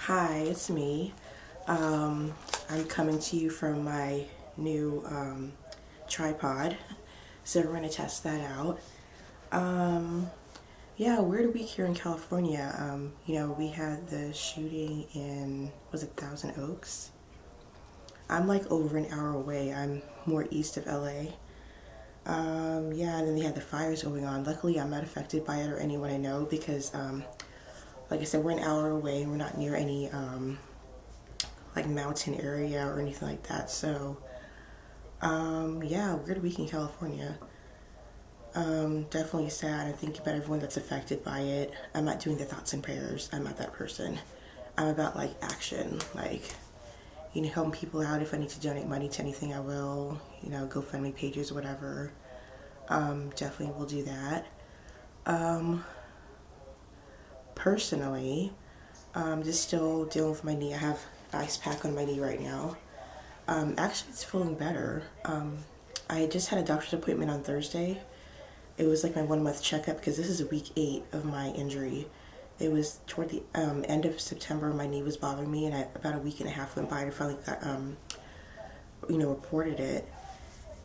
Hi, it's me. I'm coming to you from my new tripod, so we're gonna test that out. Um, yeah, weird week here in California. We had the shooting in, was it Thousand Oaks? I'm like over an hour away. I'm more east of LA. Yeah, and then they had the fires going on. Luckily, I'm not affected by it or anyone I know because, like I said, we're an hour away. We're not near any like mountain area or anything like that. So, yeah, weird week in California. Definitely sad. I think about everyone that's affected by it. I'm not doing the thoughts and prayers. I'm not that person. I'm about like action, like, helping people out. If I need to donate money to anything, I will, GoFundMe pages, whatever. Definitely will do that. Um, Personally, just still dealing with my knee. I have ice pack on my knee right now. Actually, it's feeling better. I just had a doctor's appointment on Thursday. It was like my 1 month checkup because this is week 8 of my injury. It was toward the end of September. My knee was bothering me, and about a week and a half went by, and I finally got, reported it.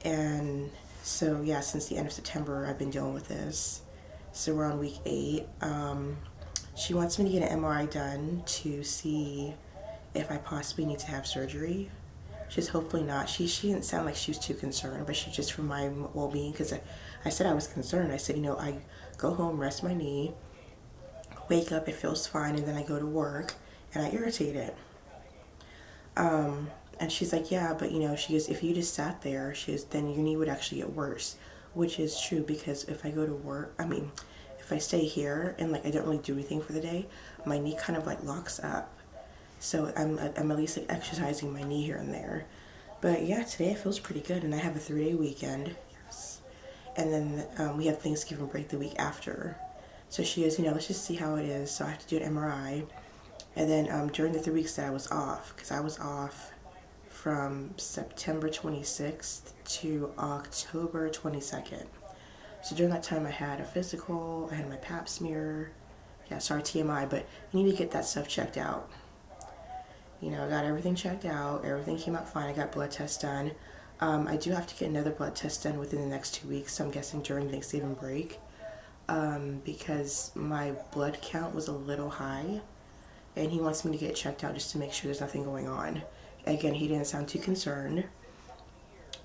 And so, yeah, since the end of September, I've been dealing with this. So we're on week 8. She wants me to get an MRI done to see if I possibly need to have surgery. She's hopefully not. She didn't sound like she was too concerned, but she just for my well-being, because I said I was concerned. I said, I go home, rest my knee, wake up, it feels fine, and then I go to work, and I irritate it. And she's like, yeah, but she goes, if you just sat there, then your knee would actually get worse, which is true because if I go to work, if I stay here and like I don't really do anything for the day, my knee kind of like locks up. So I'm at least like exercising my knee here and there. But yeah, today it feels pretty good, and I have a 3-day weekend. Yes. And then we have Thanksgiving break the week after. So she goes, let's just see how it is. So I have to do an MRI. And then during the 3 weeks that I was off, because I was off from September 26th to October 22nd. So during that time I had a physical, I had my pap smear. Yeah, sorry TMI, but you need to get that stuff checked out. I got everything checked out. Everything came out fine. I got blood tests done. I do have to get another blood test done within the next 2 weeks, so I'm guessing during Thanksgiving break, because my blood count was a little high, and he wants me to get checked out just to make sure there's nothing going on. Again, he didn't sound too concerned,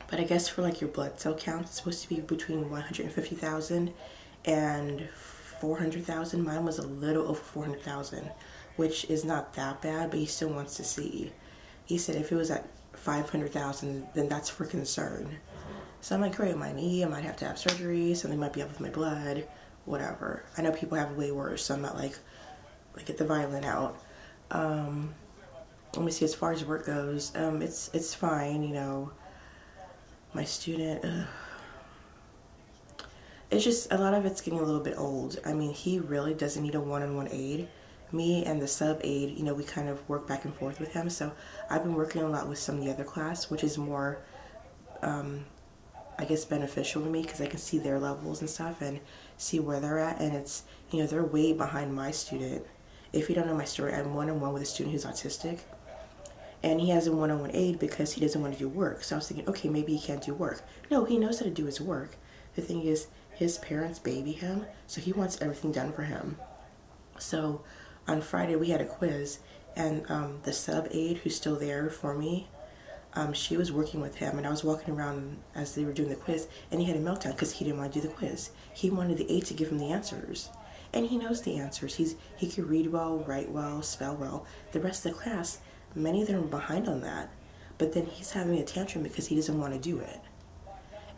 but I guess for like your blood cell count, it's supposed to be between 150,000 and 400,000. Mine was a little over 400,000, which is not that bad, but he still wants to see. He said if it was at 500,000, then that's for concern. So I'm like, great, my knee, I might have to have surgery, something might be up with my blood, whatever. I know people have way worse, so I'm not like get the violin out. Let me see, as far as work goes, it's fine, my student, it's just a lot of it's getting a little bit old. He really doesn't need a one-on-one aid. Me and the sub aide, we kind of work back and forth with him. So I've been working a lot with some of the other class, which is more, I guess, beneficial to me because I can see their levels and stuff and see where they're at. And it's, they're way behind my student. If you don't know my story, I'm one-on-one with a student who's autistic. And he has a one-on-one aide because he doesn't want to do work. So I was thinking, okay, maybe he can't do work. No, he knows how to do his work. The thing is, his parents baby him, so he wants everything done for him. So on Friday we had a quiz, and the sub aide who's still there for me, she was working with him, and I was walking around as they were doing the quiz, and he had a meltdown because he didn't want to do the quiz. He wanted the aide to give him the answers, and he knows the answers. He can read well, write well, spell well. The rest of the class, many of them are behind on that, but then he's having a tantrum because he doesn't want to do it.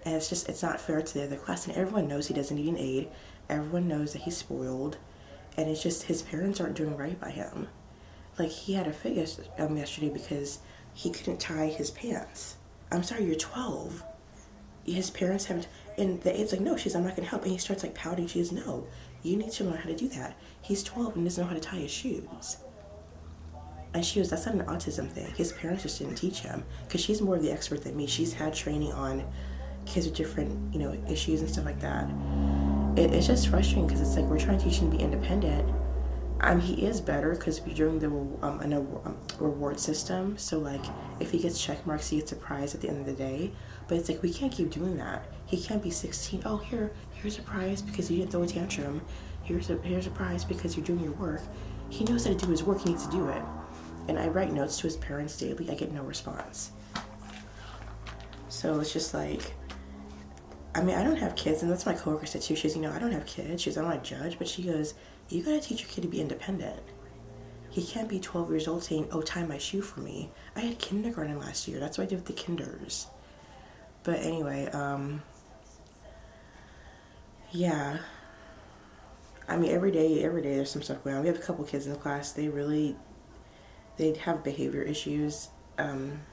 And it's not fair to the other class, and everyone knows he doesn't need an aide. Everyone knows that he's spoiled, and it's just his parents aren't doing right by him. Like, he had a fit yesterday because he couldn't tie his pants. I'm sorry, you're 12. His parents haven't, and the aide's like, no, I'm not gonna help. And he starts like pouting. She goes, no, you need to learn how to do that. He's 12 and doesn't know how to tie his shoes. And she goes, that's not an autism thing. His parents just didn't teach him, because she's more of the expert than me. She's had training on kids with different, issues and stuff like that. It's just frustrating because it's like we're trying to teach him to be independent, He is better because we're doing the reward system. So like, if he gets check marks, he gets a prize at the end of the day. But it's like we can't keep doing that. He can't be 16. Oh, here's a prize because you didn't throw a tantrum. Here's a prize because you're doing your work. He knows how to do his work. He needs to do it. And I write notes to his parents daily. I get no response. So it's just like, I mean, I don't have kids, and that's my coworker said too. She's, I don't have kids. She's, I'm not a judge, but she goes, you gotta teach your kid to be independent. He can't be 12 years old saying, oh, tie my shoe for me. I had kindergarten last year. That's what I did with the kinders. But anyway, yeah. I mean, every day there's some stuff going on. We have a couple kids in the class. They have behavior issues.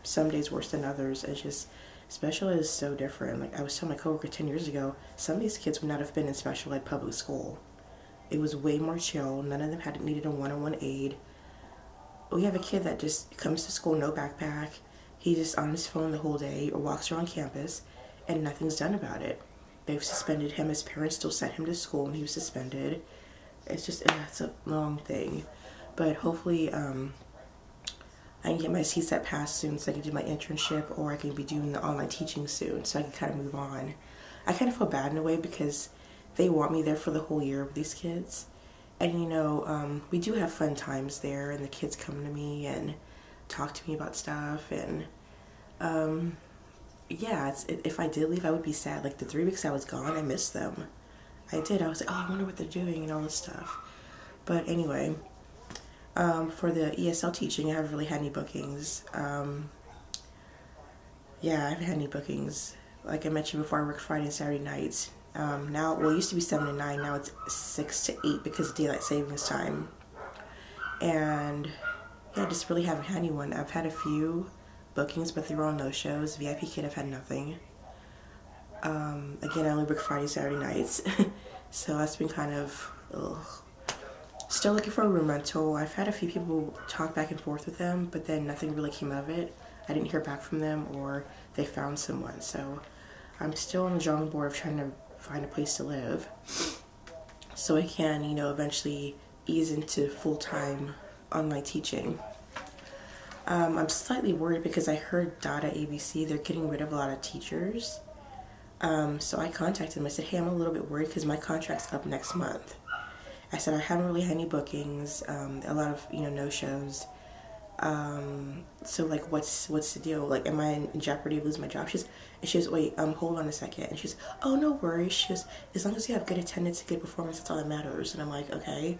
Some days worse than others. It's just, special ed is so different. Like I was telling my coworker 10 years ago, some of these kids would not have been in special ed public school. It was way more chill. None of them had needed a one-on-one aid. We have a kid that just comes to school, no backpack. He's just on his phone the whole day or walks around campus, and nothing's done about it. They've suspended him. His parents still sent him to school, and he was suspended. It's a long thing. But hopefully, I can get my CSET passed soon so I can do my internship, or I can be doing the online teaching soon so I can kind of move on. I kind of feel bad in a way because they want me there for the whole year with these kids. And we do have fun times there, and the kids come to me and talk to me about stuff. And yeah, if I did leave, I would be sad. Like the 3 weeks I was gone, I missed them. I did. I was like, oh, I wonder what they're doing and all this stuff. But anyway, for the ESL teaching, I haven't really had any bookings. Yeah, I haven't had any bookings. Like I mentioned before, I work Friday and Saturday nights. Now, well, it used to be 7 to 9. Now it's 6 to 8 because of daylight savings time. And yeah, I just really haven't had anyone. I've had a few bookings, but they were all no-shows. VIP Kid, I've had nothing. Again, I only work Friday, Saturday nights. So that's been kind of, ugh. Still looking for a room rental. I've had a few people talk back and forth with them, but then nothing really came of it. I didn't hear back from them, or they found someone. So I'm still on the drawing board of trying to find a place to live so I can, eventually ease into full-time online teaching. I'm slightly worried because I heard Data ABC, they're getting rid of a lot of teachers. So I contacted them. I said, hey, I'm a little bit worried because my contract's up next month. I said, I haven't really had any bookings, a lot of, no-shows. So like, what's the deal? Like, am I in jeopardy of losing my job? She goes, wait, hold on a second. And she's, oh, no worries. She goes, as long as you have good attendance and good performance, that's all that matters. And I'm like, okay,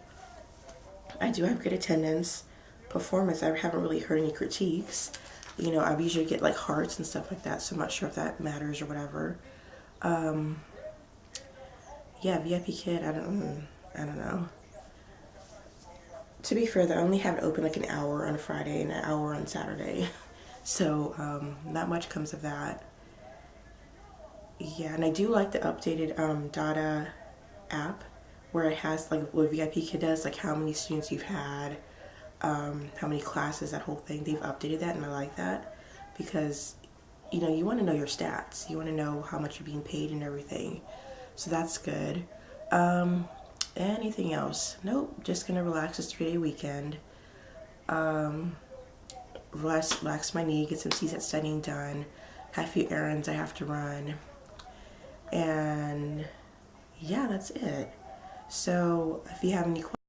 I do have good attendance, performance. I haven't really heard any critiques. I usually get like hearts and stuff like that. So I'm not sure if that matters or whatever. Yeah, VIP Kid, I don't know. To be fair, they only have it open like an hour on a Friday and an hour on Saturday. So, not much comes of that. Yeah, and I do like the updated Data app where it has like what VIP Kid does, like how many students you've had, how many classes, that whole thing. They've updated that, and I like that because, you want to know your stats. You want to know how much you're being paid and everything. So that's good. Anything else? Nope, just gonna relax this 3-day weekend. Relax my knee, get some CSET studying done, have a few errands I have to run, and yeah, that's it. So if you have any questions,